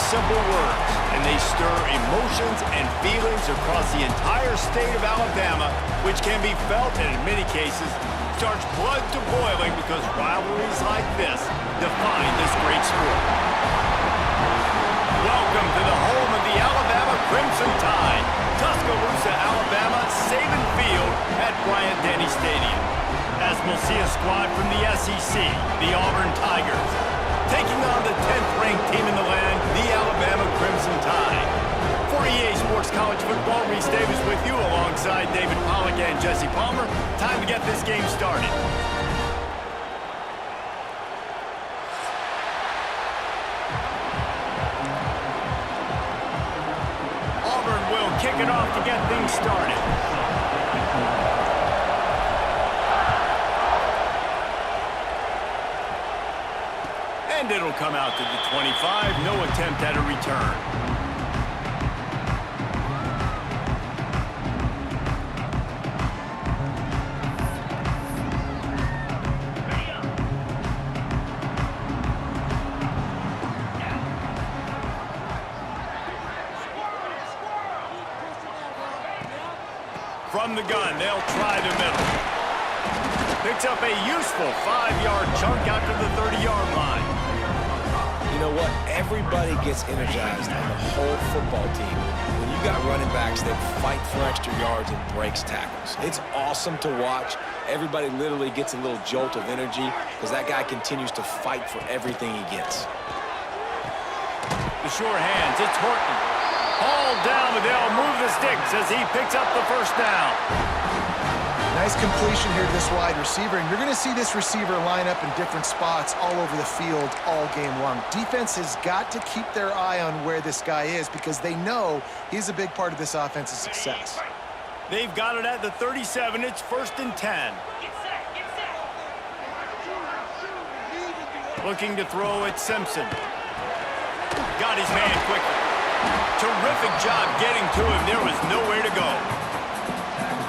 Simple words, and they stir emotions and feelings across the entire state of Alabama, which can be felt and in many cases starts blood to boiling because rivalries like this define this great sport. Welcome to the home of the Alabama Crimson Tide, Tuscaloosa, Alabama, Saban Field at Bryant-Denny Stadium. As we'll see a squad from the SEC, the Auburn Tigers, taking on the 10th-ranked team in the land, the Alabama Crimson Tide. For EA Sports College Football, Reese Davis with you alongside David Pollack and Jesse Palmer. Time to get this game started. Auburn will kick it off to get things started. And it'll come out to the 25. No attempt at a return. From the gun, they'll try the middle. Picks up a useful 5-yard chunk out to the 30-yard line. You know what? Everybody gets energized on the whole football team when you got running backs that fight for extra yards and breaks tackles. It's awesome to watch. Everybody literally gets a little jolt of energy because that guy continues to fight for everything he gets. The sure hands, it's Horton. Hauled down, but they'll move the sticks as he picks up the first down. Nice completion here to this wide receiver, and you're going to see this receiver line up in different spots all over the field all game long. Defense has got to keep their eye on where this guy is because they know he's a big part of this offense's success. They've got it at the 37. It's 1st and 10. Looking to throw at Simpson. Got his man quickly. Terrific job getting to him. There was nowhere to go.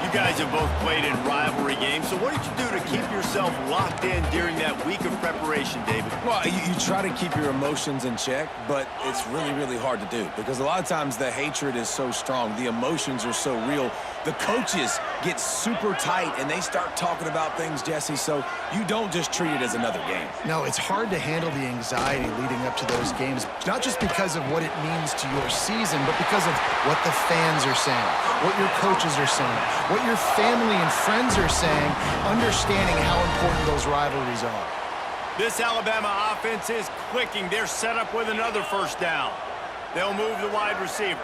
You guys have both played in rivalry games, so what did you do to keep yourself locked in during that week of preparation, David? Well, you try to keep your emotions in check, but it's really, really hard to do because a lot of times the hatred is so strong. The emotions are so real. The coaches get super tight, and they start talking about things, Jesse, so you don't just treat it as another game. No, it's hard to handle the anxiety leading up to those games, not just because of what it means to your season, but because of what the fans are saying, what your coaches are saying, what your family and friends are saying, understanding how important those rivalries are. This Alabama offense is clicking. They're set up with another first down. They'll move the wide receiver.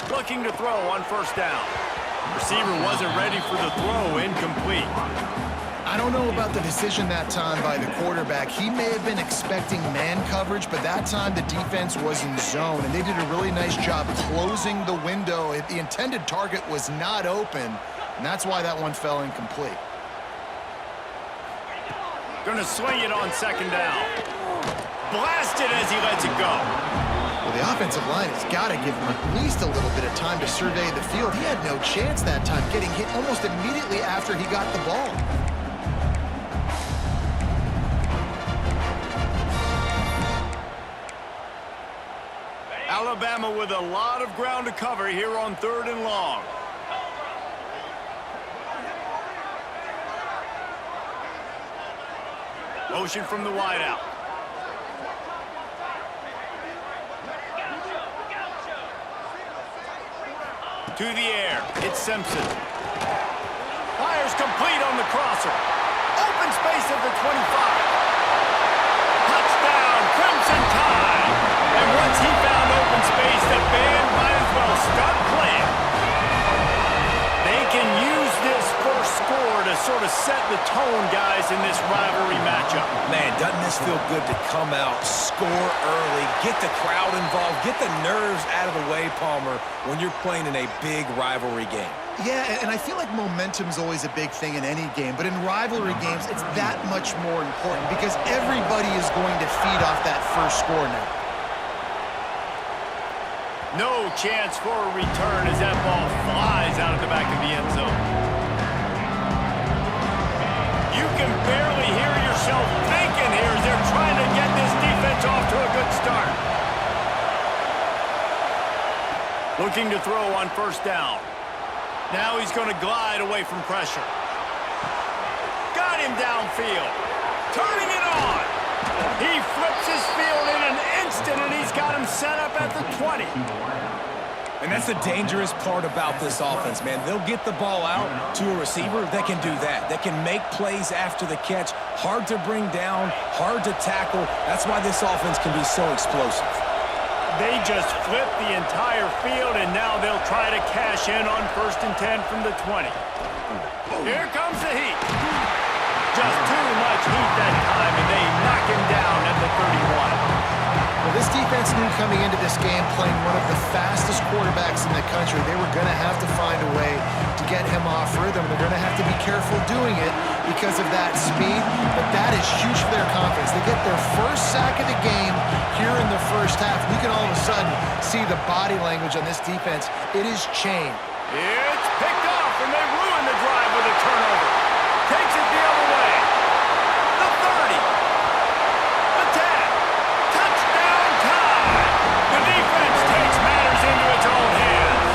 Looking to throw on first down. Receiver wasn't ready for the throw, incomplete. I don't know about the decision that time by the quarterback. He may have been expecting man coverage, but that time the defense was in zone, and they did a really nice job closing the window. The intended target was not open, and that's why that one fell incomplete. Gonna swing it on second down. Blasted as he lets it go. Well, the offensive line has got to give him at least a little bit of time to survey the field. He had no chance that time, getting hit almost immediately after he got the ball. Alabama with a lot of ground to cover here on 3rd and long. Motion from the wideout. To the air. It's Simpson. Fires complete on the crosser. Open space at the 25. Touchdown, Crimson Tide. And once he found open space, the band might as well start playing. They can use this first score to sort of set the tone, guys, in this rivalry matchup. Man, doesn't this feel good to come out, score early, get the crowd involved, get the nerves out of the way, Palmer, when you're playing in a big rivalry game. Yeah, and I feel like momentum's always a big thing in any game, but in rivalry games, it's that much more important because everybody is going to feed off that first score now. No chance for a return as that ball flies out of the back of the end zone. You can barely hear yourself thinking here as they're trying to get this defense off to a good start. Looking to throw on 1st down. Now he's going to glide away from pressure. Got him downfield. Turning it on. He flips his field in an instant, and he's got him set up at the 20. And that's the dangerous part about this offense, man. They'll get the ball out to a receiver that can do that. That can make plays after the catch. Hard to bring down, hard to tackle. That's why this offense can be so explosive. They just flip the entire field, and now they'll try to cash in on 1st and 10 from the 20. Here comes the heat. Just too much heat that time, and they knock him down at the 31. Well, this defense knew coming into this game, playing one of the fastest quarterbacks in the country, they were going to have to find a way to get him off rhythm. They're going to have to be careful doing it because of that speed, but that is huge for their confidence. They get their first sack of the game here in the first half. You can all of a sudden see the body language on this defense. It is chained. It's picked off, and they ruin the drive with a turnover. Takes it the other way. The 30. The 10. Touchdown time. The defense takes matters into its own hands.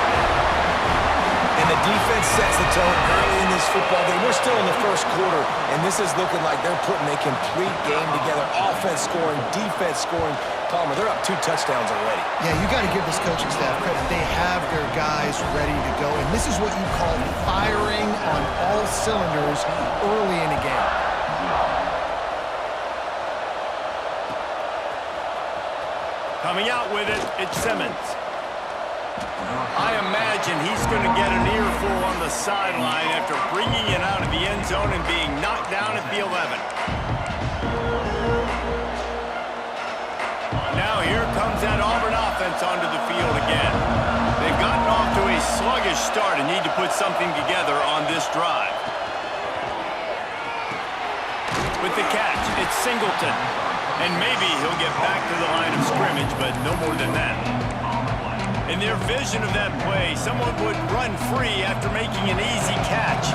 And the defense sets the tone early in this football game. We're still in the first quarter, and this is looking like they're putting a complete game together. Offense scoring, defense scoring. Palmer, they're up 2 touchdowns already. Yeah, you got to give this coaching staff credit. They have their guys ready to go, and this is what you call firing on all cylinders early in a game. Coming out with it, it's Simmons. I imagine he's going to get an earful on the sideline after bringing it out of the end zone and being knocked down at the 11. Now here comes that Auburn offense onto the field again. They've gotten off to a sluggish start and need to put something together on this drive. With the catch, it's Singleton. And maybe he'll get back to the line of scrimmage, but no more than that. In their vision of that play, someone would run free after making an easy catch.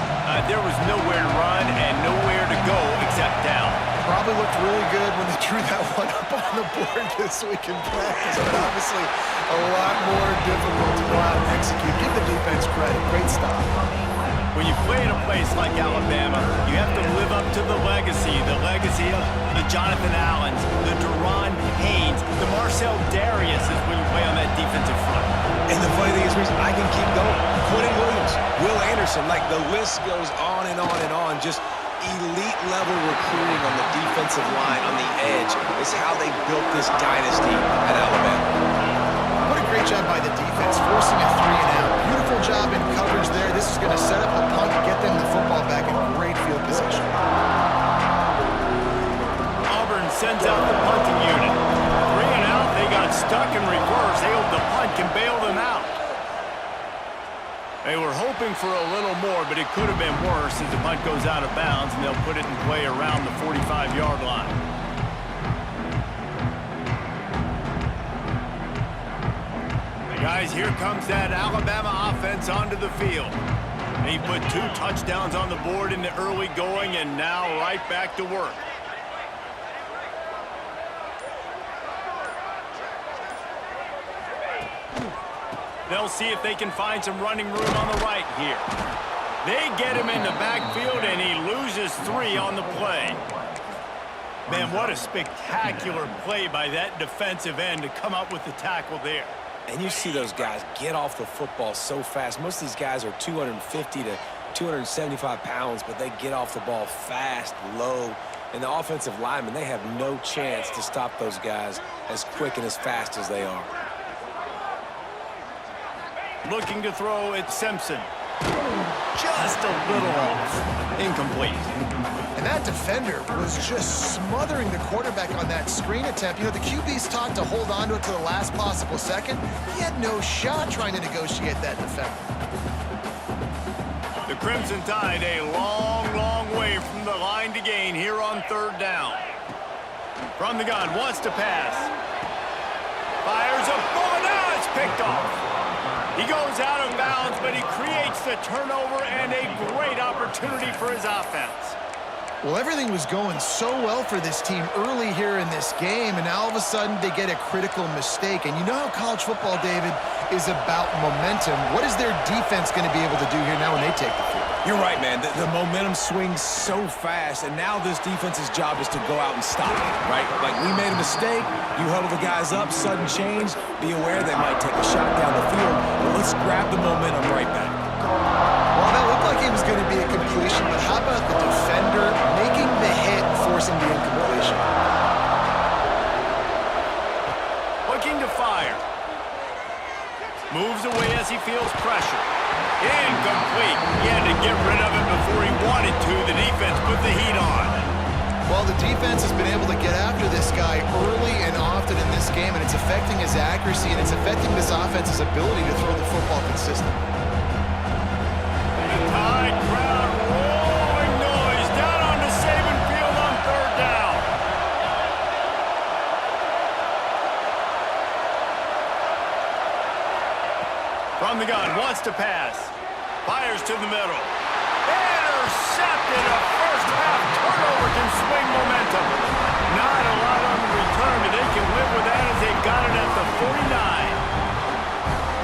There was nowhere to run and nowhere to go except down. Probably looked really good when they drew that one up on the board this week in practice, but obviously a lot more difficult to go out and execute. Give the defense credit. Great stop. When you play in a place like Alabama, you have to live up to the legacy of the Jonathan Allens, the Deron Haynes, the Marcel Dariuses when you play on that defensive front. And the funny thing is, Reese, I can keep going. Quentin Williams, Will Anderson, like the list goes on and on and on. Just elite level recruiting on the defensive line, on the edge, is how they built this dynasty at Alabama. What a great job by the defense, forcing a 3-and-out. Beautiful job in coverage there. This is going to set up a punt to get them the football back in great field position. Auburn sends out the punting unit. 3-and-out, they got stuck in reverse. They hope the punt can bail them out. They were hoping for a little more, but it could have been worse as the punt goes out of bounds, and they'll put it in play around the 45-yard line. Guys, here comes that Alabama offense onto the field. They put 2 touchdowns on the board in the early going, and now right back to work. They'll see if they can find some running room on the right here. They get him in the backfield, and he loses 3 on the play. Man, what a spectacular play by that defensive end to come up with the tackle there. And you see those guys get off the football so fast. Most of these guys are 250 to 275 pounds, but they get off the ball fast, low. And the offensive linemen, they have no chance to stop those guys as quick and as fast as they are. Looking to throw at Simpson. Just a little off. Incomplete. And that defender was just smothering the quarterback on that screen attempt. You know, the QB's taught to hold on to it to the last possible second. He had no shot trying to negotiate that defender. The Crimson Tide a long, long way from the line to gain here on 3rd down. From the gun, wants to pass. Fires a bullet. Now it's picked off. He goes out of bounds, but he creates the turnover and a great opportunity for his offense. Well, everything was going so well for this team early here in this game, and now all of a sudden they get a critical mistake. And you know how college football, David, is about momentum. What is their defense going to be able to do here now when they take the field? You're right, man. The momentum swings so fast, and now this defense's job is to go out and stop it, right? Like, we made a mistake, you huddle the guys up, sudden change, be aware they might take a shot down the field, but let's grab the momentum right back. Well, that looked like it was going to be a completion, but how about the defender making the hit and forcing the incompletion? Looking to fire. Moves away as he feels pressure. Incomplete. He had to get rid of it before he wanted to. The defense put the heat on. Well, the defense has been able to get after this guy early and often in this game, and it's affecting his accuracy, and it's affecting this offense's ability to throw the football consistently. The Tide crowd rolling noise down onto Saban Field on 3rd down. From the gun, wants to pass. Fires to the middle. Intercepted. A first-half turnover can swing momentum. Not a lot on the return, but they can live with that as they've got it at the 49.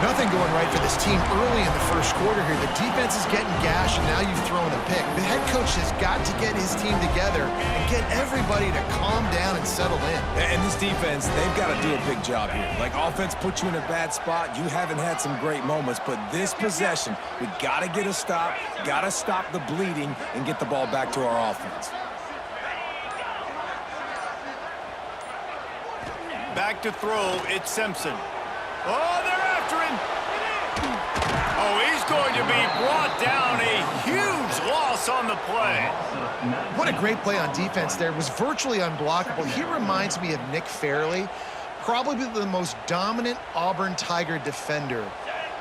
Nothing going right for this team early in the first quarter here. The defense is getting gashed, and now you've thrown a pick. The head coach has got to get his team together and get everybody to calm down and settle in. And this defense, they've got to do a big job here. Like, offense put you in a bad spot. You haven't had some great moments, but this possession, we got to get a stop, got to stop the bleeding, and get the ball back to our offense. Back to throw, it's Simpson. Oh, they're after him. Oh, he's going to be brought down. A huge loss on the play. What a great play on defense there. It was virtually unblockable. He reminds me of Nick Fairley, probably the most dominant Auburn Tiger defender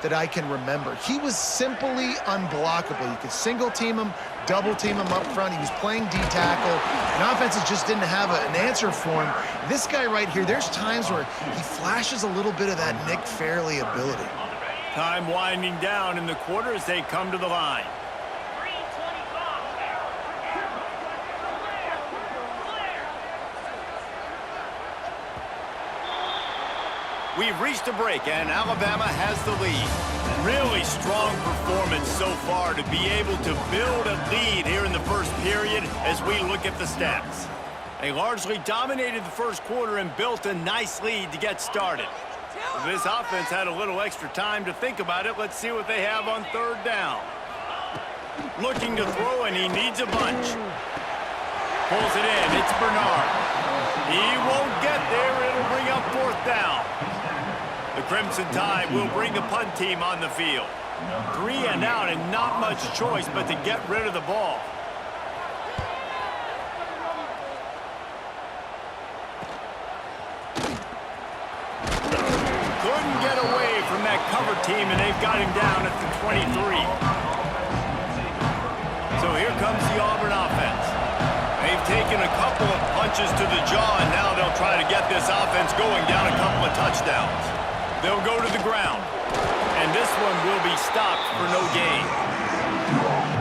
that I can remember. He was simply unblockable. You could single team him, double team him up front. He was playing D-tackle, and offenses just didn't have an answer for him. This guy right here, there's times where he flashes a little bit of that Nick Fairley ability. Time winding down in the quarter as they come to the line. We've reached a break, and Alabama has the lead. Really strong performance so far to be able to build a lead here in the first period as we look at the stats. They largely dominated the first quarter and built a nice lead to get started. If this offense had a little extra time to think about it, let's see what they have on 3rd down. Looking to throw, and he needs a bunch. Pulls it in. It's Bernard. He won't get there. It'll bring up 4th down. The Crimson Tide will bring the punt team on the field. 3 and out, and not much choice but to get rid of the ball. Couldn't get away from that cover team, and they've got him down at the 23. So here comes the Auburn offense. They've taken a couple of punches to the jaw, and now they'll try to get this offense going down a couple of touchdowns. They'll go to the ground, and this one will be stopped for no gain.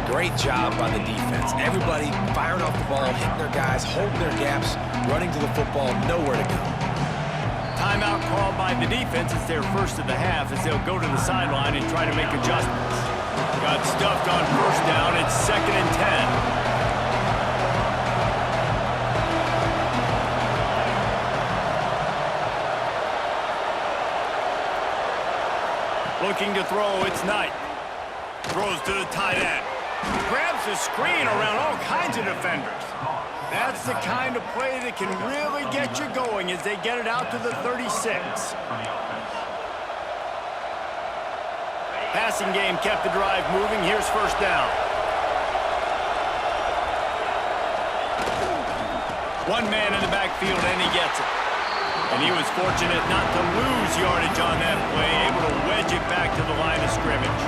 Great job by the defense. Everybody firing off the ball, hitting their guys, holding their gaps, running to the football, nowhere to go. timeout called by the defense. It's their first of the half as they'll go to the sideline and try to make adjustments. Got stuffed on first down. It's 2nd and 10. Looking to throw, it's Knight. Throws to the tight end. Grabs the screen around all kinds of defenders. That's the kind of play that can really get you going as they get it out to the 36. Passing game kept the drive moving. Here's first down. One man in the backfield, and he gets it. And he was fortunate not to lose yardage on that play, able to wedge it back to the line of scrimmage.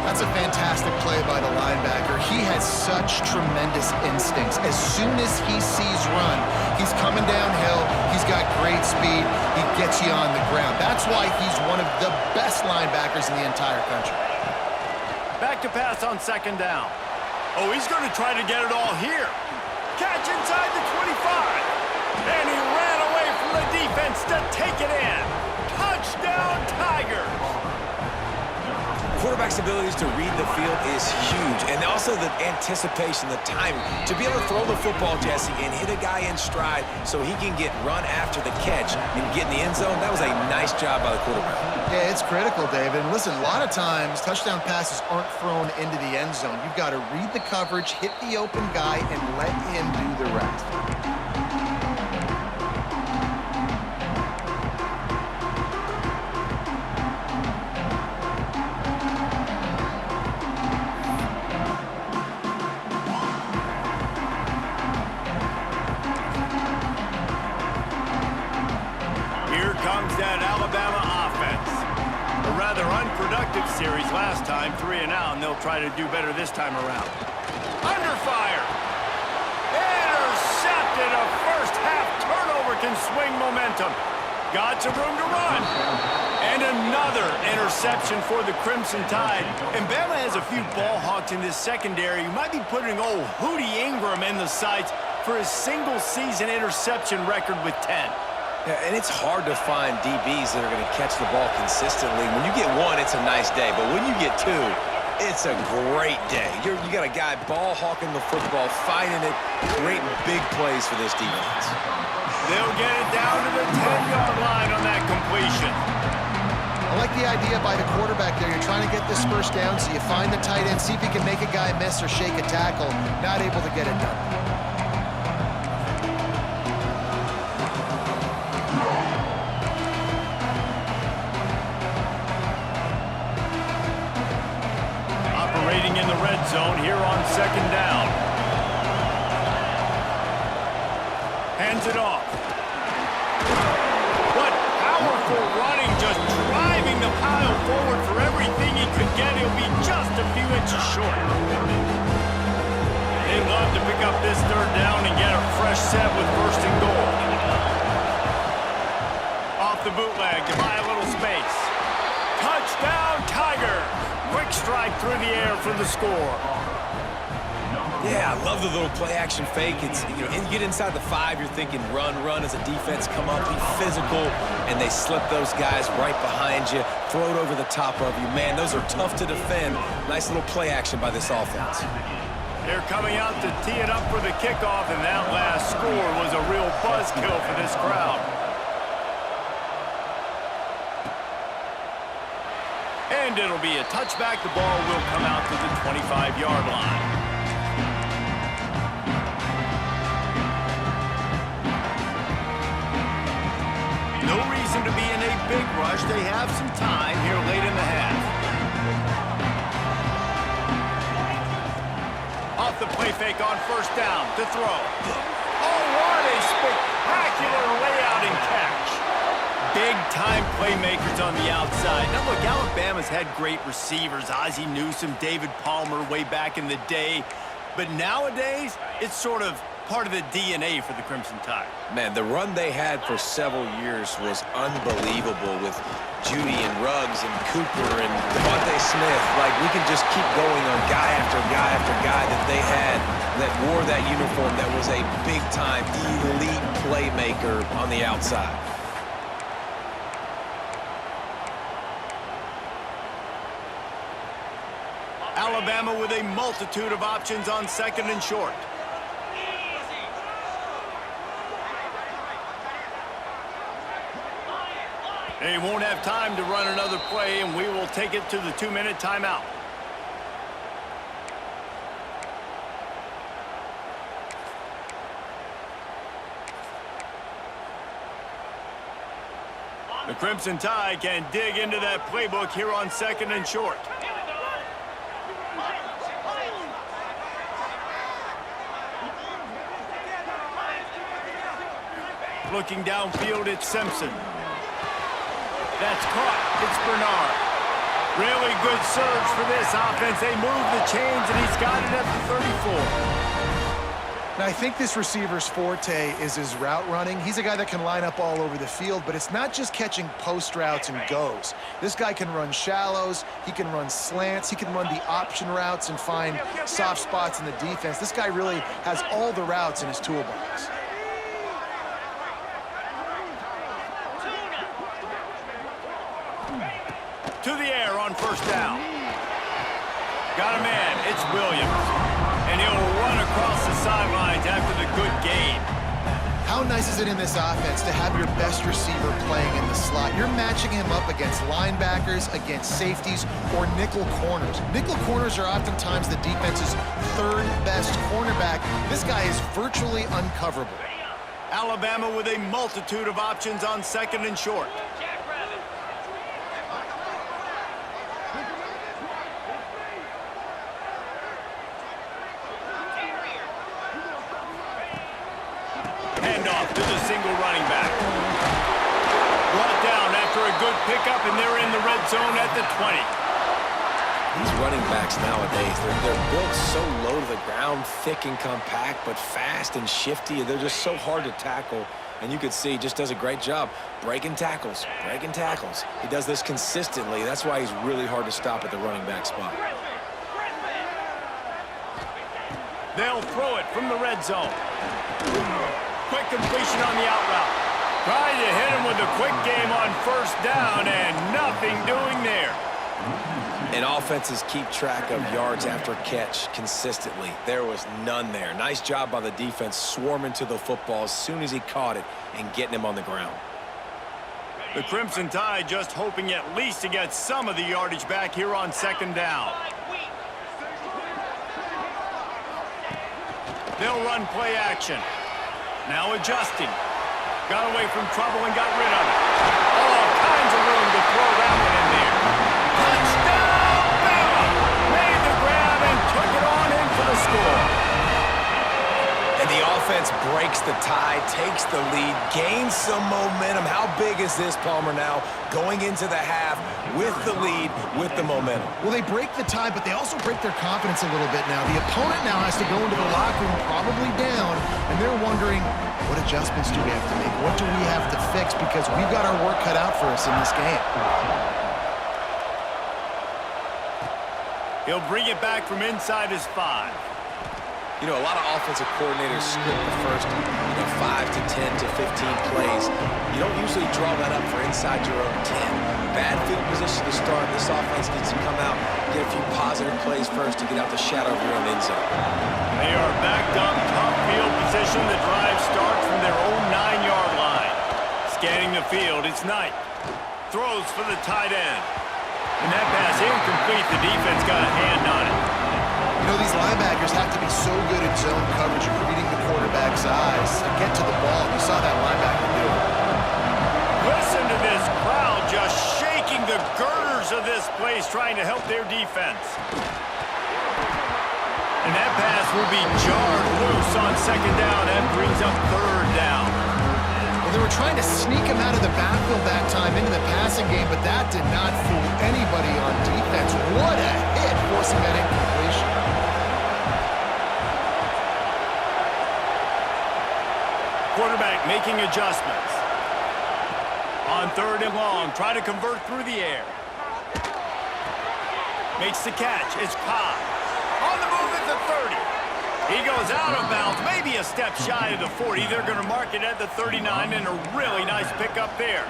That's a fantastic play by the linebacker. He has such tremendous instincts. As soon as he sees run, he's coming downhill. He's got great speed. He gets you on the ground. That's why he's one of the best linebackers in the entire country. Back to pass on 2nd down. Oh, he's going to try to get it all here. Catch inside the 25. And he ran away from the defense to take it in. Touchdown, Tigers! Quarterback's abilities to read the field is huge, and also the anticipation, the timing. To be able to throw the football, Jesse, and hit a guy in stride so he can get run after the catch and get in the end zone, that was a nice job by the quarterback. Yeah, it's critical, David. And listen, a lot of times, touchdown passes aren't thrown into the end zone. You've got to read the coverage, hit the open guy, and let him do the rest. Series last time, 3 and out, and they'll try to do better this time around. Under fire. Intercepted. A first half turnover can swing momentum. Got some room to run. And another interception for the Crimson Tide. And Bama has a few ball hawks in this secondary. You might be putting old Hootie Ingram in the sights for his single-season interception record with 10. Yeah, and it's hard to find DBs that are going to catch the ball consistently. When you get one, it's a nice day. But when you get two, it's a great day. You got a guy ball hawking the football, finding it, creating big plays for this defense. They'll get it down to the 10-yard line on that completion. I like the idea by the quarterback there. You're trying to get this first down, so you find the tight end, see if he can make a guy miss or shake a tackle. Not able to get it done. In the red zone here on 2nd down. Hands it off. What powerful running, just driving the pile forward for everything he could get. He'll be just a few inches short. They'd love to pick up this 3rd down and get a fresh set with 1st and goal. Off the bootleg to buy a little space. Touchdown, Tigers! Quick strike through the air for the score. Yeah, I love the little play-action fake. It's, you get inside the 5, you're thinking run as a defense, come up, be physical, and they slip those guys right behind you, throw it over the top of you. Man, those are tough to defend. Nice little play-action by this offense. They're coming out to tee it up for the kickoff, and that last score was a real buzzkill for this crowd. And it'll be a touchback. The ball will come out to the 25-yard line. No reason to be in a big rush. They have some time here late in the half. Off the play fake on 1st down to throw. Oh, what a spectacular layout and catch. Big-time playmakers on the outside. Now, look, Alabama's had great receivers. Ozzie Newsome, David Palmer way back in the day. But nowadays, it's sort of part of the DNA for the Crimson Tide. Man, the run they had for several years was unbelievable with Judy and Ruggs and Cooper and Devontae Smith. Like, we can just keep going on guy after guy after guy that they had that wore that uniform that was a big-time elite playmaker on the outside. Alabama with a multitude of options on second and short. They won't have time to run another play, and we will take it to the 2-minute timeout. The Crimson Tide can dig into that playbook here on second and short. Looking downfield, it's Simpson. That's caught. It's Bernard. Really good surge for this offense. They move the chains, and he's got it at the 34. Now, I think this receiver's forte is his route running. He's a guy that can line up all over the field, but it's not just catching post routes and goes. This guy can run shallows, he can run slants, he can run the option routes and find soft spots in the defense. This guy really has all the routes in his toolbox. To the air on first down. Got a man, it's Williams. And he'll run across the sidelines after the good game. How nice is it in this offense to have your best receiver playing in the slot? You're matching him up against linebackers, against safeties, or nickel corners. Nickel corners are oftentimes the defense's third best cornerback. This guy is virtually uncoverable. Alabama with a multitude of options on second and short. Handoff to the single running back. Brought down after a good pickup, and they're in the red zone at the 20. These running backs nowadays, they're built so low to the ground, thick and compact, but fast and shifty. They're just so hard to tackle. And you can see he just does a great job breaking tackles, breaking tackles. He does this consistently. That's why he's really hard to stop at the running back spot. They'll throw it from the red zone. Quick completion on the out route. Trying to hit him with a quick game on first down, and nothing doing there. And offenses keep track of yards after catch consistently. There was none there. Nice job by the defense swarming to the football as soon as he caught it and getting him on the ground. The Crimson Tide just hoping at least to get some of the yardage back here on second down. They'll run play action. Now adjusting. Got away from trouble and got rid of it. All kinds of room to throw that one in there. Touchdown, Bama! Made the grab and took it on in for the score. And the offense breaks the tie, takes the lead, gains some momentum. How big is this, Palmer, now? Going into the half with the lead, with the momentum. Well, they break the tie, but they also break their confidence a little bit now. The opponent now has to go into the locker room probably down, and they're wondering, what adjustments do we have to make? What do we have to fix? Because we've got our work cut out for us in this game. He'll bring it back from inside his 5. You know, a lot of offensive coordinators script the first, 5 to 10 to 15 plays. You don't usually draw that up for inside your own 10. Bad field position to start. This offense needs to come out, get a few positive plays first to get out the shadow of your own end zone. They are backed up, top field position. The drive starts from their own 9-yard line. Scanning the field, it's Knight. Throws for the tight end. And that pass incomplete. The defense got a hand on it. You know, these linebackers have to be so good in zone coverage of reading the quarterback's eyes to get to the ball. You saw that linebacker do it. Listen to this crowd just shaking the girders of this place, trying to help their defense. And that pass will be jarred loose on second down. That brings up third down. Well, they were trying to sneak him out of the backfield that time into the passing game, but that did not fool anybody on defense. What a hit, forcing that incompletion. Quarterback making adjustments. On third and long, try to convert through the air. Makes the catch. It's Cobb. On the move at the 30. He goes out of bounds, maybe a step shy of the 40. They're going to mark it at the 39, and a really nice pickup there.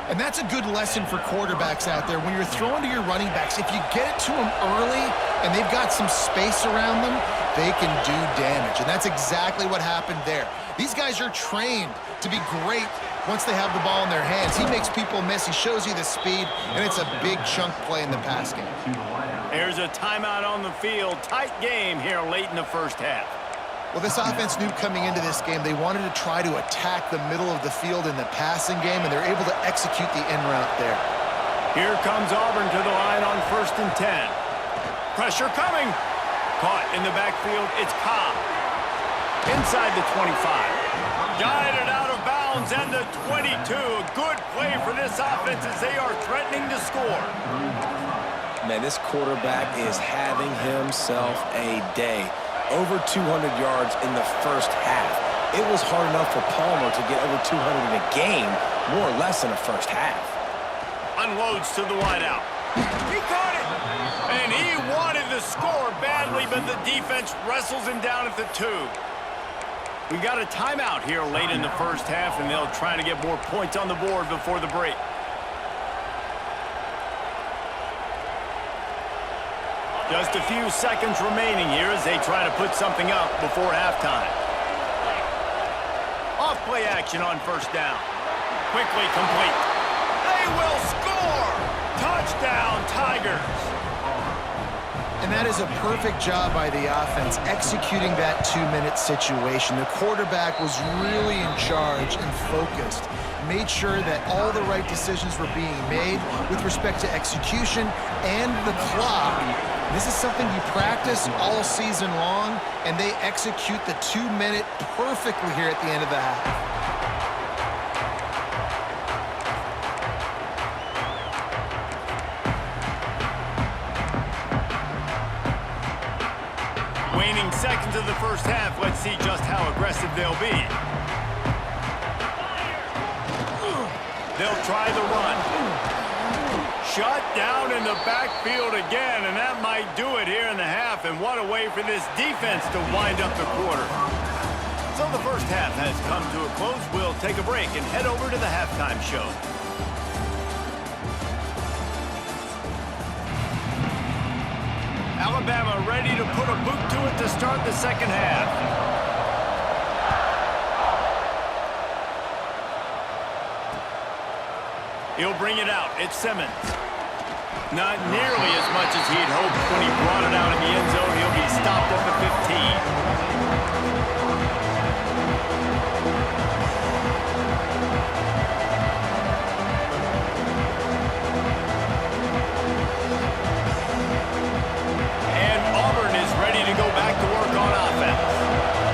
And that's a good lesson for quarterbacks out there. When you're throwing to your running backs, if you get it to them early and they've got some space around them, they can do damage. And that's exactly what happened there. These guys are trained to be great once they have the ball in their hands. He makes people miss. He shows you the speed, and it's a big chunk play in the pass game. There's a timeout on the field. Tight game here late in the first half. Well, this offense knew coming into this game they wanted to try to attack the middle of the field in the passing game, and they're able to execute the in route there. Here comes Auburn to the line on 1st and 10. Pressure coming. Caught in the backfield. It's Cobb. Inside the 25. Guided out of bounds and the 22. A good play for this offense as they are threatening to score. Man, this quarterback is having himself a day. Over 200 yards in the first half. It was hard enough for Palmer to get over 200 in a game, more or less in the first half. Unloads to the wideout. He caught it! And he wanted the score badly, but the defense wrestles him down at the 2. We got a timeout here late in the first half, and they'll try to get more points on the board before the break. Just a few seconds remaining here as they try to put something up before halftime. Off play action on 1st down. Quickly complete. They will score! Touchdown, Tigers! And that is a perfect job by the offense, executing that 2-minute situation. The quarterback was really in charge and focused. Made sure that all the right decisions were being made with respect to execution and the clock. This is something you practice all season long, and they execute the 2-minute perfectly here at the end of the half. Waning seconds of the first half. Let's see just how aggressive they'll be. They'll try the run. Shut down in the backfield again, and that might do it here in the half. And what a way for this defense to wind up the quarter. So the first half has come to a close. We'll take a break and head over to the halftime show. Alabama ready to put a boot to it to start the second half. He'll bring it out. It's Simmons. Not nearly as much as he'd hoped when he brought it out in the end zone. He'll be stopped at the 15. And Auburn is ready to go back to work on offense.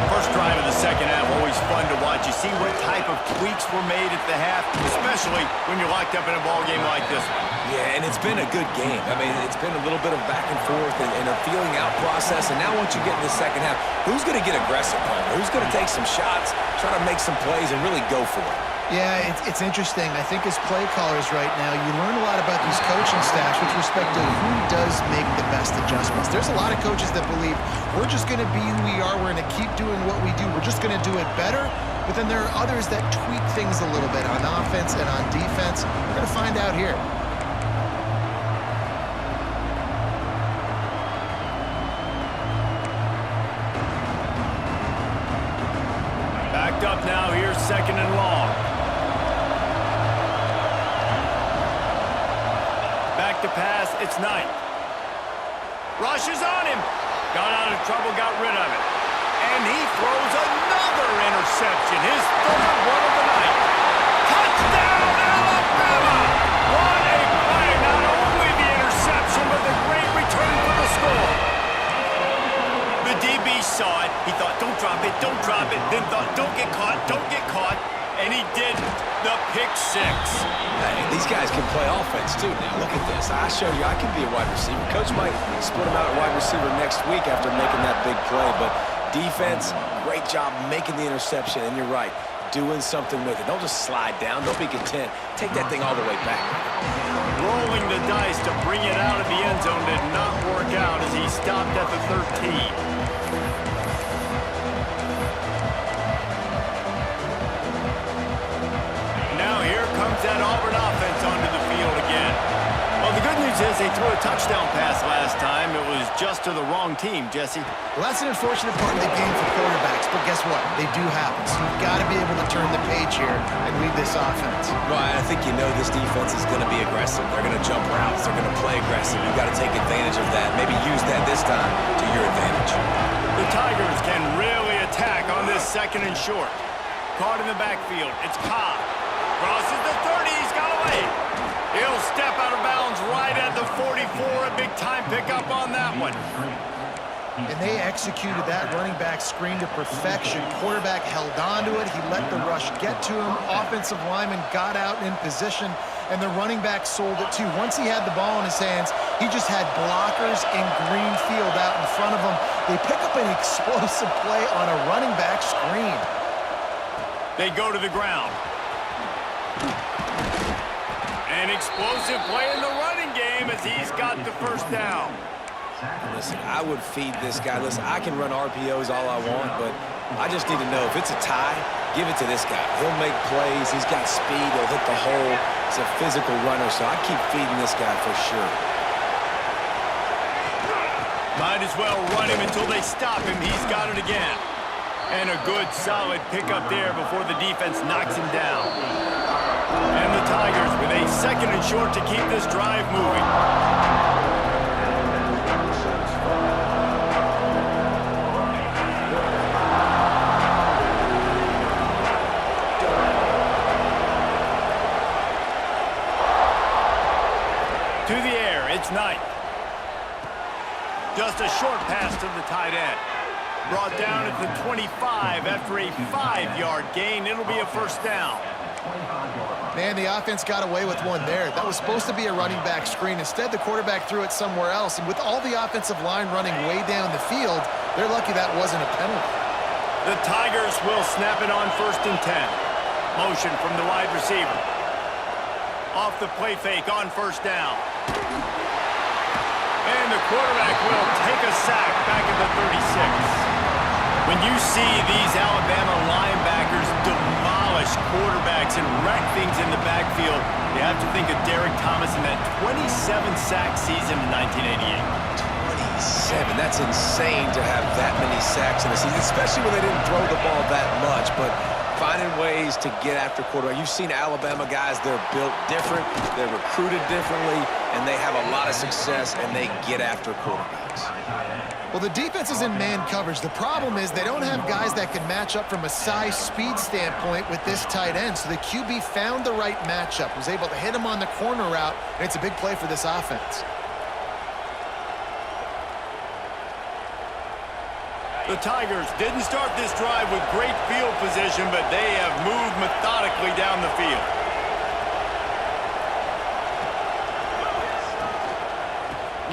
First drive of the second half, always fun to watch. You see what type of tweaks were made at the half, especially when you're locked up in a ball game like this one. Yeah, and it's been a good game. I mean, it's been a little bit of back and forth and a feeling out process. And now once you get in the second half, who's going to get aggressive, Palmer? Who's going to take some shots, try to make some plays, and really go for it? Yeah, it's interesting. I think as play callers right now, you learn a lot about these coaching staffs with respect to who does make the best adjustments. There's a lot of coaches that believe we're just going to be who we are. We're going to keep doing what we do. We're just going to do it better. But then there are others that tweak things a little bit on offense and on defense. We're going to find out here. Backed up now. Here's 2nd and long. Back to pass. It's Knight. Rush is on him. Got out of trouble, got rid of it. And he throws another interception. His 3rd one of the night. Touchdown, Alabama! What a play. Not only the interception, but the great return for the score. The DB saw it. He thought, don't drop it, don't drop it. Then thought, don't get caught, don't get caught. And he didn't. The pick 6. Hey, these guys can play offense, too. Now, look at this. I showed you I can be a wide receiver. Coach might split him out at wide receiver next week after making that big play. But defense, great job making the interception. And you're right, doing something with it. Don't just slide down. Don't be content. Take that thing all the way back. Rolling the dice to bring it out of the end zone did not work out as he stopped at the 13. Now here comes that Auburn offense to the wrong team, Jesse. Well, that's an unfortunate part of the game for quarterbacks, but guess what? They do happen. So you've got to be able to turn the page here and lead this offense. Right, I think you know this defense is going to be aggressive. They're going to jump routes. They're going to play aggressive. You've got to take advantage of that. Maybe use that this time to your advantage. The Tigers can really attack on this 2nd and short. Caught in the backfield. It's Cobb. Crosses the 30. He's got away. He'll step out of bounds right at the 44. A big-time pickup on that one. And they executed that running back screen to perfection. Quarterback held on to it. He let the rush get to him. Offensive lineman got out in position, and the running back sold it too. Once he had the ball in his hands, he just had blockers in green field out in front of him. They pick up an explosive play on a running back screen. They go to the ground. An explosive play in the running game as he's got the 1st down. Listen, I would feed this guy. Listen, I can run RPOs all I want, but I just need to know if it's a tie, give it to this guy. He'll make plays. He's got speed. He'll hit the hole. He's a physical runner, so I keep feeding this guy for sure. Might as well run him until they stop him. He's got it again. And a good, solid pickup there before the defense knocks him down. And the Tigers with a 2nd and short to keep this drive moving. To the air, it's Knight. Just a short pass to the tight end. Brought down at the 25 after a 5-yard gain. It'll be a 1st down. Man, the offense got away with one there. That was supposed to be a running back screen. Instead, the quarterback threw it somewhere else. And with all the offensive line running way down the field, they're lucky that wasn't a penalty. The Tigers will snap it on 1st and 10. Motion from the wide receiver. Off the play fake on 1st down. And the quarterback will take a sack back at the 36. When you see these Alabama linebackers demolish quarterbacks and wreck things in the backfield, you have to think of Derek Thomas in that 27-sack season in 1988. 27. That's insane to have that many sacks in a season, especially when they didn't throw the ball that much. But finding ways to get after quarterback. You've seen Alabama guys, they're built different, they're recruited differently, and they have a lot of success, and they get after quarterbacks. Well, the defense is in man coverage. The problem is they don't have guys that can match up from a size speed standpoint with this tight end. So the QB found the right matchup, was able to hit him on the corner route, and it's a big play for this offense. The Tigers didn't start this drive with great field position, but they have moved methodically down the field.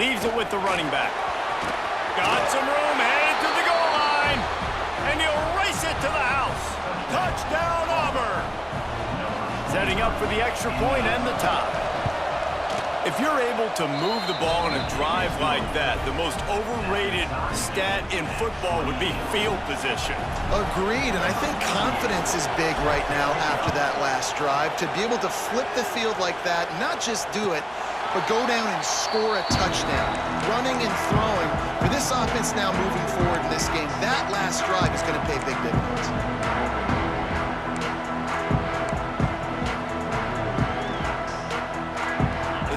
Leaves it with the running back. Got some room, headed to the goal line, and he'll race it to the house. Touchdown, Auburn. Setting up for the extra point and the tie. If you're able to move the ball in a drive like that, the most overrated stat in football would be field position. Agreed, and I think confidence is big right now after that last drive. To be able to flip the field like that, not just do it, but go down and score a touchdown. Running and throwing. For this offense now moving forward in this game, that last drive is going to pay big dividends.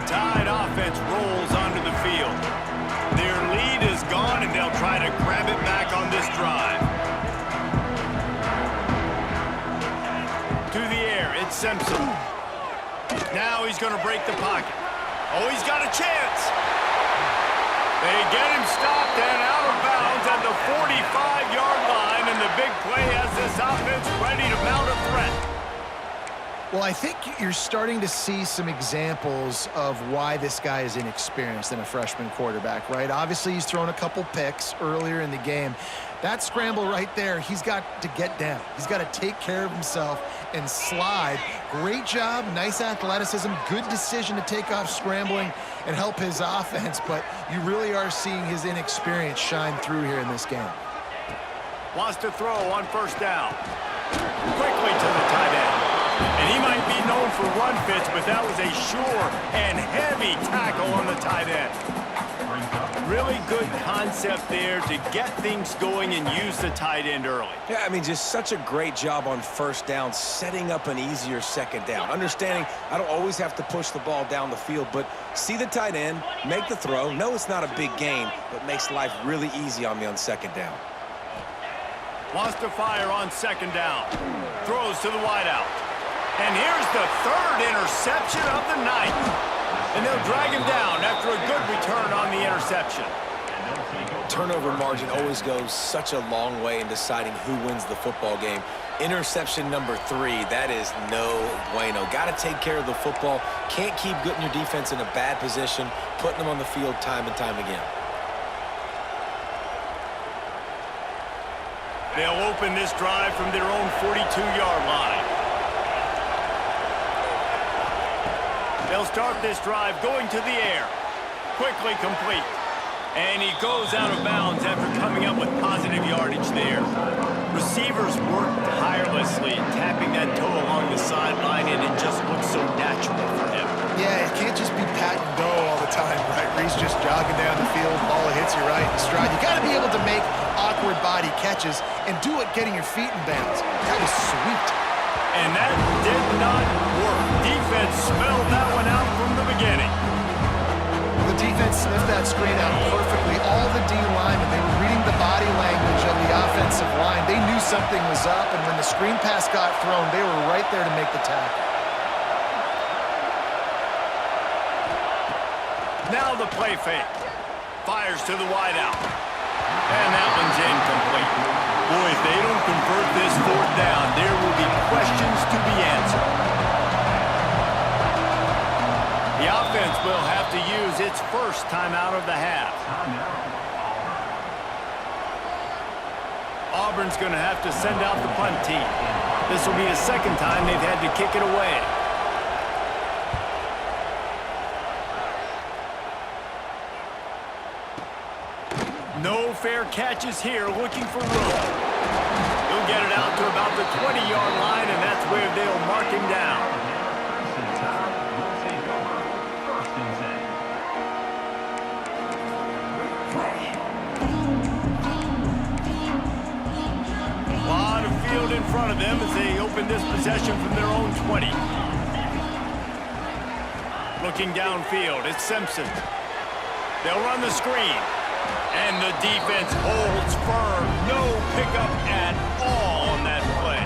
Tide offense rolls onto the field. Their lead is gone, and they'll try to grab it back on this drive. To the air, it's Simpson. Now he's going to break the pocket. Oh, he's got a chance. They get him stopped and out of bounds at the 45-yard line, and the big play has this offense ready to mount a threat. Well, I think you're starting to see some examples of why this guy is inexperienced in a freshman quarterback, right? Obviously, he's thrown a couple picks earlier in the game. That scramble right there, he's got to get down. He's got to take care of himself and slide. Great job, nice athleticism, good decision to take off scrambling and help his offense, but you really are seeing his inexperience shine through here in this game. Wants to throw on 1st down. Quickly to the tight end. And he might be known for run fits, but that was a sure and heavy tackle on the tight end. Really good concept there to get things going and use the tight end early. Yeah, I mean, just such a great job on first down, setting up an easier second down. Understanding I don't always have to push the ball down the field, but see the tight end, make the throw. No, it's not a big gain, but makes life really easy on me on second down. Wants to fire on second down. Throws to the wideout. And here's the third interception of the night. And they'll drag him down after a good return on the interception. Turnover margin always goes such a long way in deciding who wins the football game. Interception number 3, that is no bueno. Got to take care of the football. Can't keep putting your defense in a bad position, putting them on the field time and time again. They'll open this drive from their own 42-yard line. They'll start this drive going to the air. Quickly complete. And he goes out of bounds after coming up with positive yardage there. Receivers work tirelessly, tapping that toe along the sideline, and it just looks so natural for him. Yeah, it can't just be pat and go all the time, right? Reese just jogging down the field, ball hits you right in stride. You got to be able to make awkward body catches and do it getting your feet in bounds. That was sweet. And that did not work. Defense smelled that one out from the beginning. The defense sniffed that screen out perfectly. All the D linemen, they were reading the body language of the offensive line. They knew something was up, and when the screen pass got thrown, they were right there to make the tackle. Now the play fake. Fires to the wideout. And that one's incomplete. Boy, if they don't convert this fourth down, there will be questions to be answered. The offense will have to use its first timeout of the half. Auburn's going to have to send out the punt team. This will be the second time they've had to kick it away. No fair catches here, looking for room. He'll get it out to about the 20-yard line, and that's where they'll mark him down. A lot of field in front of them as they open this possession from their own 20. Looking downfield, it's Simpson. They'll run the screen. And the defense holds firm. No pickup at all on that play.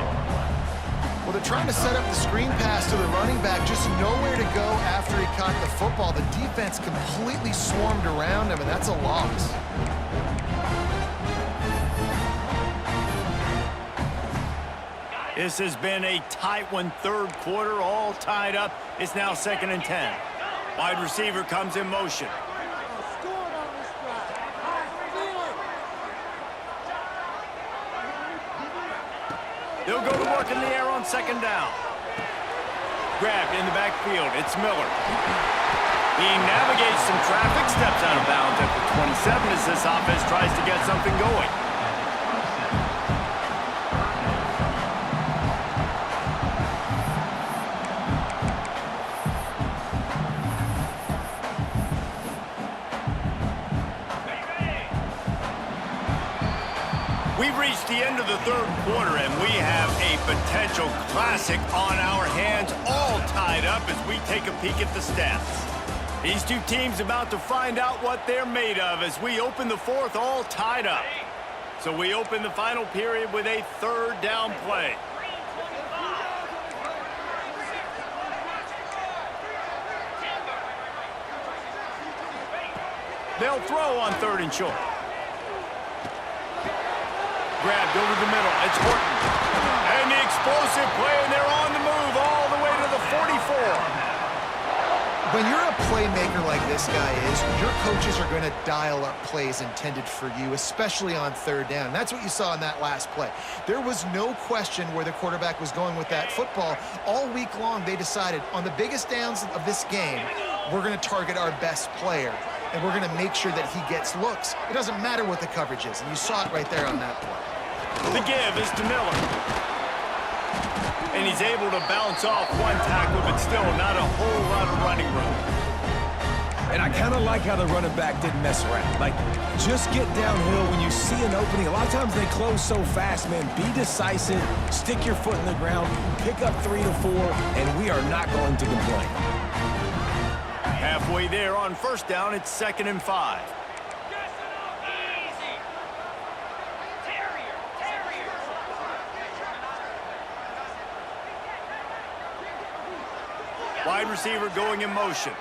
Well, they're trying to set up the screen pass to the running back, just nowhere to go after he caught the football. The defense completely swarmed around him, and that's a loss. This has been a tight one, third quarter, all tied up. It's now 2nd and 10. Wide receiver comes in motion. They'll go to work in the air on second down. Grabbed in the backfield. It's Miller. He navigates some traffic, steps out of bounds at the 27 as this offense tries to get something going. We've reached the end of the third quarter, and we have a potential classic on our hands, all tied up as we take a peek at the stats. These two teams about to find out what they're made of as we open the fourth, all tied up. So we open the final period with a third down play. They'll throw on 3rd and short. Grabbed over the middle. It's Horton. And the explosive play, and they're on the move all the way to the 44. When you're a playmaker like this guy is, your coaches are going to dial up plays intended for you, especially on 3rd down. That's what you saw in that last play. There was no question where the quarterback was going with that football. All week long, they decided on the biggest downs of this game, we're going to target our best player, and we're going to make sure that he gets looks. It doesn't matter what the coverage is, and you saw it right there on that play. The give is to Miller. And he's able to bounce off one tackle, but still not a whole lot of running room. And I kind of like how the running back didn't mess around. Like, just get downhill when you see an opening. A lot of times they close so fast, man. Be decisive, stick your foot in the ground, pick up 3 to 4, and we are not going to complain. Halfway there on first down, it's 2nd and 5. Wide receiver going in motion.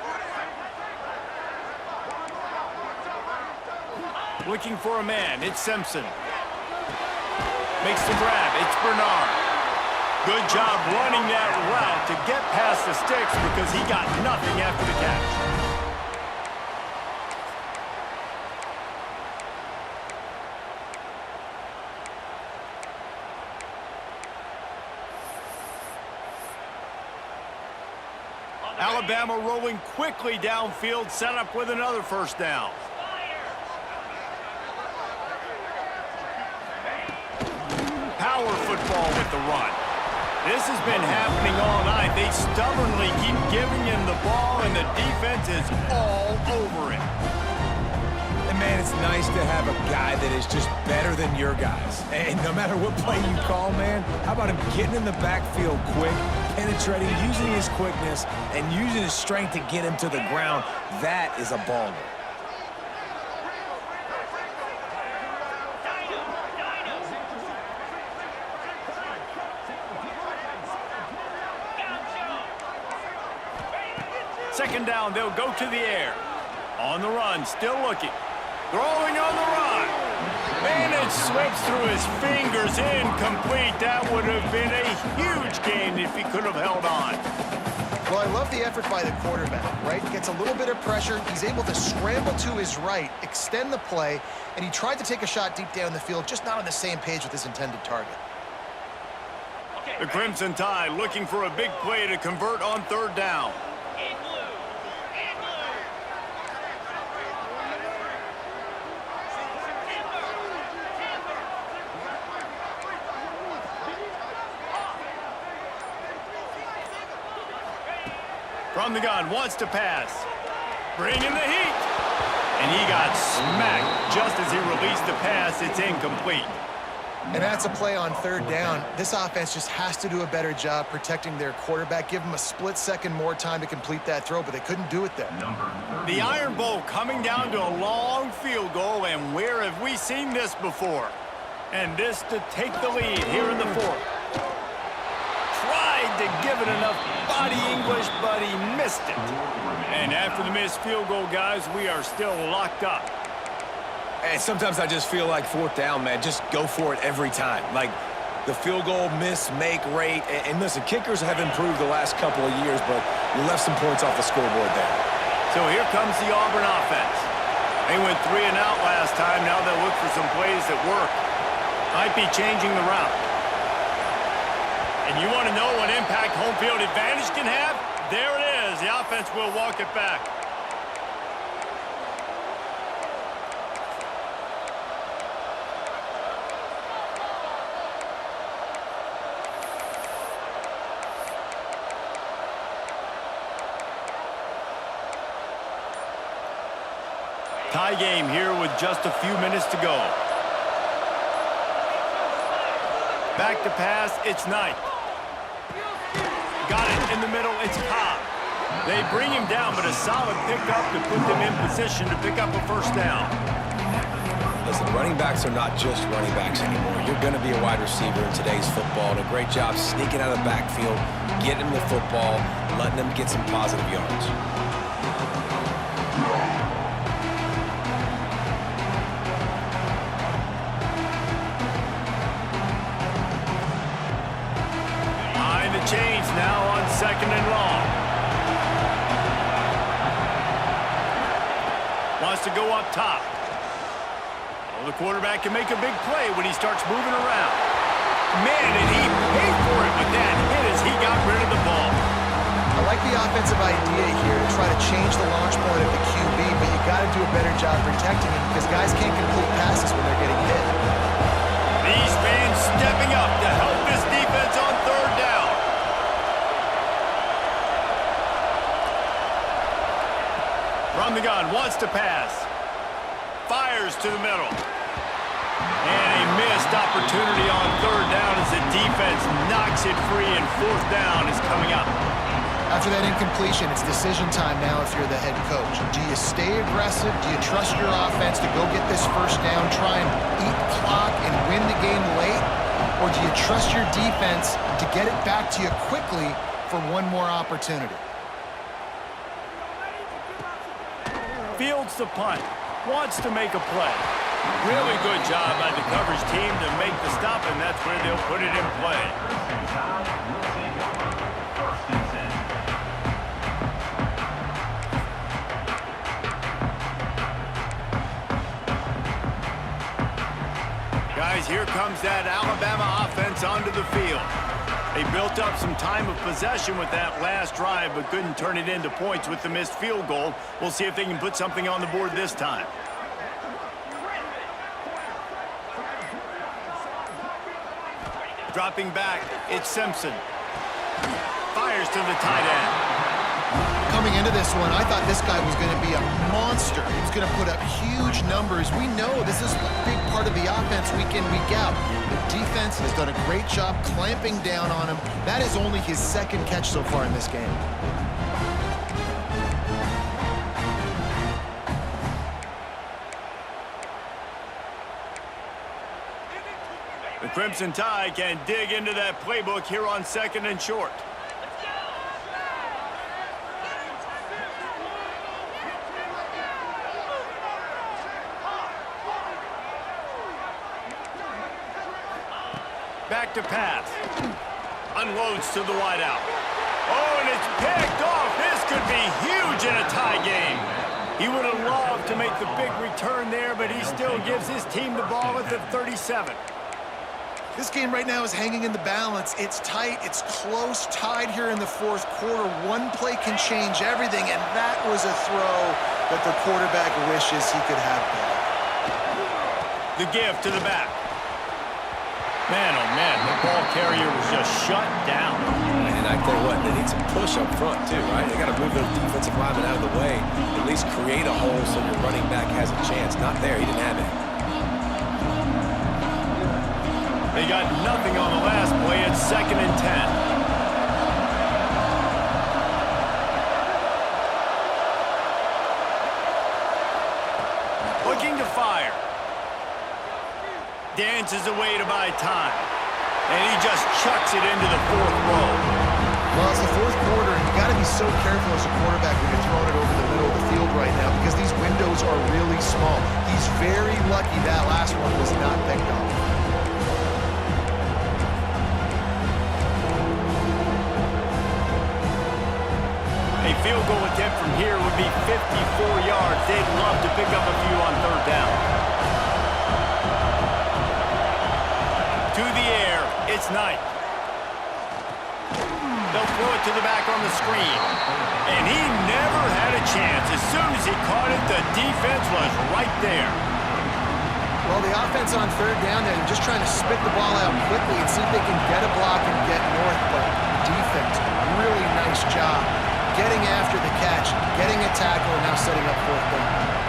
Looking for a man, it's Simpson. Makes the grab, it's Bernard. Good job running that route to get past the sticks because he got nothing after the catch. Alabama rolling quickly downfield, set up with another first down. Power football with the run. This has been happening all night. They stubbornly keep giving him the ball, and the defense is all over it. And, man, it's nice to have a guy that is just better than your guys. And no matter what play you call, man, how about him getting in the backfield quick, penetrating, using his quickness, and using his strength to get him to the ground? That is a baller. Second down, they'll go to the air. On the run, still looking. Throwing on the run. Man, it slips through his fingers, incomplete. That would have been a huge gain if he could have held on. Well, I love the effort by the quarterback, right? Gets a little bit of pressure. He's able to scramble to his right, extend the play, and he tried to take a shot deep down the field, just not on the same page with his intended target. The Crimson Tide looking for a big play to convert on 3rd down. From the gun, wants to pass. Bring in the heat. And he got smacked just as he released the pass. It's incomplete. And that's a play on 3rd down. This offense just has to do a better job protecting their quarterback. Give him a split second more time to complete that throw, but they couldn't do it there. The Iron Bowl coming down to a long field goal, and where have we seen this before? And this to take the lead here in the 4th. Tried to give it enough body English, but he missed it. And after the missed field goal, guys, we are still locked up. And sometimes I just feel like 4th down, man, just go for it every time. Like the field goal miss-make rate. And listen, kickers have improved the last couple of years, but we left some points off the scoreboard there. So here comes the Auburn offense. They went 3 and out last time. Now they'll look for some plays that work. Might be changing the route. And you want to know what impact home field advantage can have? There it is. The offense will walk it back. Tie game here with just a few minutes to go. Back to pass, it's Knight. Got it in the middle, it's Cobb. They bring him down, but a solid pickup to put them in position to pick up a first down. Listen, running backs are not just running backs anymore. You're going to be a wide receiver in today's football. And a great job sneaking out of the backfield, getting them the football, letting them get some positive yards. Chains now on 2nd and long. Wants to go up top. Well, the quarterback can make a big play when he starts moving around. Man, and he paid for it with that hit as he got rid of the ball. I like the offensive idea here to try to change the launch point of the QB, but you got to do a better job protecting him because guys can't complete passes when they're getting hit. These fans stepping up to help this defense on 3rd down. From the Fakes to pass. Fires to the middle. And a missed opportunity on third down as the defense knocks it free, and fourth down is coming up. After that incompletion, it's decision time now if you're the head coach. Do you stay aggressive? Do you trust your offense to go get this first down, try and eat the clock and win the game late? Or do you trust your defense to get it back to you quickly for one more opportunity? Fields the punt. Wants to make a play. Really good job by the coverage team to make the stop, and that's where they'll put it in play. Guys, here comes that Alabama offense onto the field. They built up some time of possession with that last drive, but couldn't turn it into points with the missed field goal. We'll see if they can put something on the board this time. Dropping back, it's Simpson. Fires to the tight end. Coming into this one, I thought this guy was going to be a monster. He was going to put up huge numbers. We know this is a big part of the offense week in, week out. The defense has done a great job clamping down on him. That is only his second catch so far in this game. The Crimson Tide can dig into that playbook here on second and short. Back to pass. Unloads to the wideout. Oh, and it's picked off. This could be huge in a tie game. He would have loved to make the big return there, but he still gives his team the ball at the 37. This game right now is hanging in the balance. It's tight, it's close, tied here in the fourth quarter. One play can change everything, and that was a throw that the quarterback wishes he could have back. The give to the back. Man, oh man, the ball carrier was just shut down. And I tell you what, they need some push up front too, right? They got to move their defensive lineman out of the way, at least create a hole so your running back has a chance. Not there, he didn't have it. They got nothing on the last play. It's 2nd and 10. Looking to fire. Dances away to buy time. And he just chucks it into the fourth row. Well, it's the fourth quarter, and you got to be so careful as a quarterback when you're throwing it over the middle of the field right now because these windows are really small. He's very lucky that last one was not picked off. A field goal attempt from here would be 54 yards. They'd love to pick up a few on third down. To the air, it's Knight. They'll throw it to the back on the screen. And he never had a chance. As soon as he caught it, the defense was right there. Well, the offense on third down, they're just trying to spit the ball out quickly and see if they can get a block and get north. But the defense, really nice job getting after the catch, getting a tackle, and now setting up fourth down.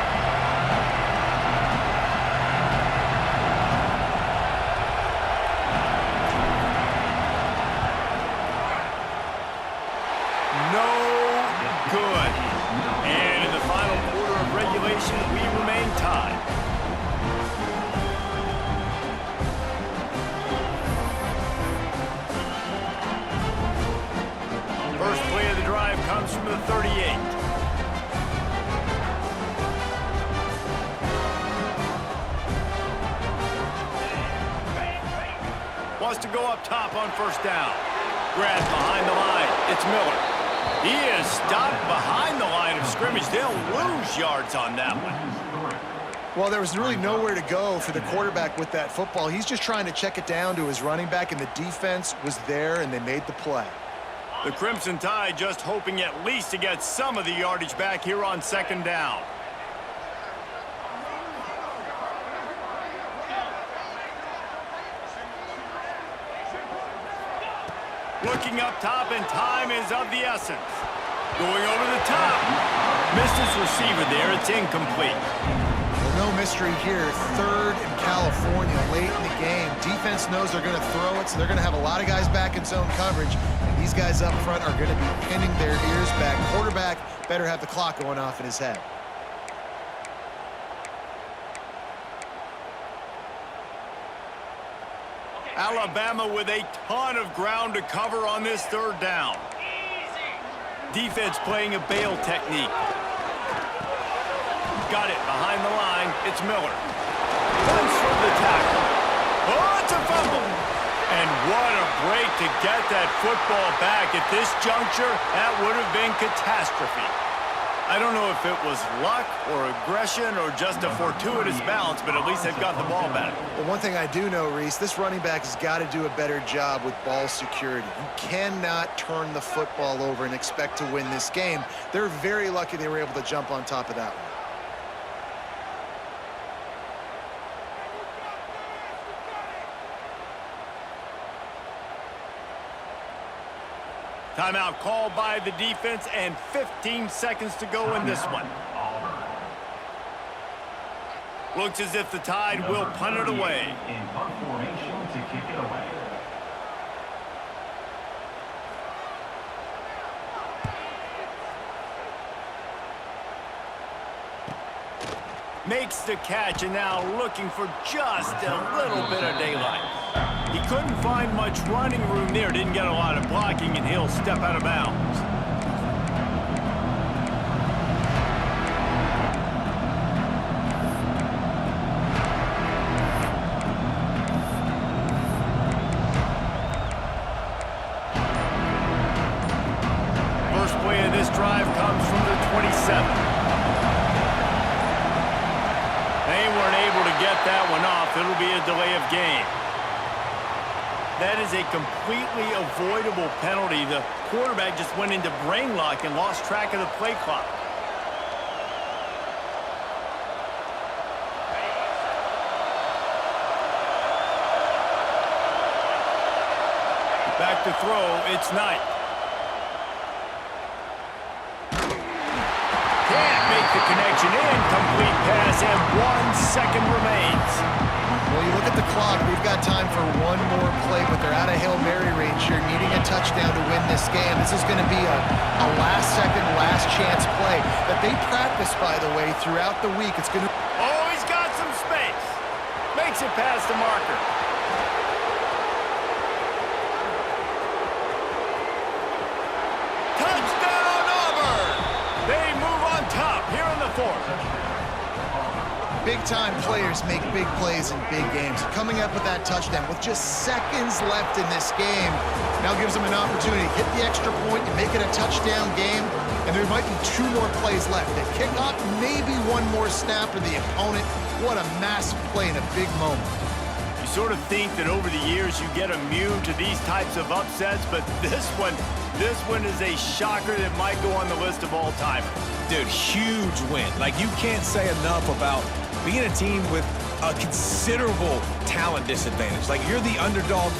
From the 38. Wants to go up top on first down. Grab behind the line. It's Miller. He is stopped behind the line of scrimmage. They'll lose yards on that one. Well, there was really nowhere to go for the quarterback with that football. He's just trying to check it down to his running back, and the defense was there, and they made the play. The Crimson Tide just hoping at least to get some of the yardage back here on second down. Looking up top, and time is of the essence. Going over the top. Missed his receiver there. It's incomplete. Well, no mystery here. Third in California late in the game. Defense knows they're going to throw it, so they're going to have a lot of guys back in zone coverage. And these guys up front are going to be pinning their ears back. Quarterback better have the clock going off in his head. Alabama with a ton of ground to cover on this third down. Defense playing a bail technique. Got it behind the line. It's Miller. Runs for the tackle. Oh, it's a fumble. And what a break to get that football back. At this juncture, that would have been catastrophe. I don't know if it was luck or aggression or just a fortuitous bounce, but at least they've got the ball back. Well, one thing I do know, Reese, this running back has got to do a better job with ball security. You cannot turn the football over and expect to win this game. They're very lucky they were able to jump on top of that one. Timeout called by the defense and 15 seconds to go in this one. Looks as if the Tide will punt it away. In punt formation to kick it away. Makes the catch and now looking for just a little bit of daylight. He couldn't find much running room there, didn't get a lot of blocking, and he'll step out of bounds. First play of this drive comes from the 27. They weren't able to get that one off. It'll be a delay of game. That is a completely avoidable penalty. The quarterback just went into brain lock and lost track of the play clock. Back to throw, it's Knight. Can't make the connection. Incomplete pass, and 1 second remains. Well, you look at the clock, we've got time for one more play, but they're out of Hail Mary range here, needing a touchdown to win this game. This is going to be a last-second, last-chance play that they practice, by the way, throughout the week. It's going to... Oh, he's got some space. Makes it past the marker. Touchdown, Auburn! They move on top here in the fourth. Big-time players make big plays in big games. Coming up with that touchdown with just seconds left in this game now gives them an opportunity to hit the extra point and make it a touchdown game, and there might be 2 more plays left. They kick off, maybe 1 more snap for the opponent. What a massive play in a big moment. You sort of think that over the years you get immune to these types of upsets, but this one is a shocker that might go on the list of all-timers. Dude, huge win. Like, you can't say enough about being a team with a considerable talent disadvantage. Like, you're the underdog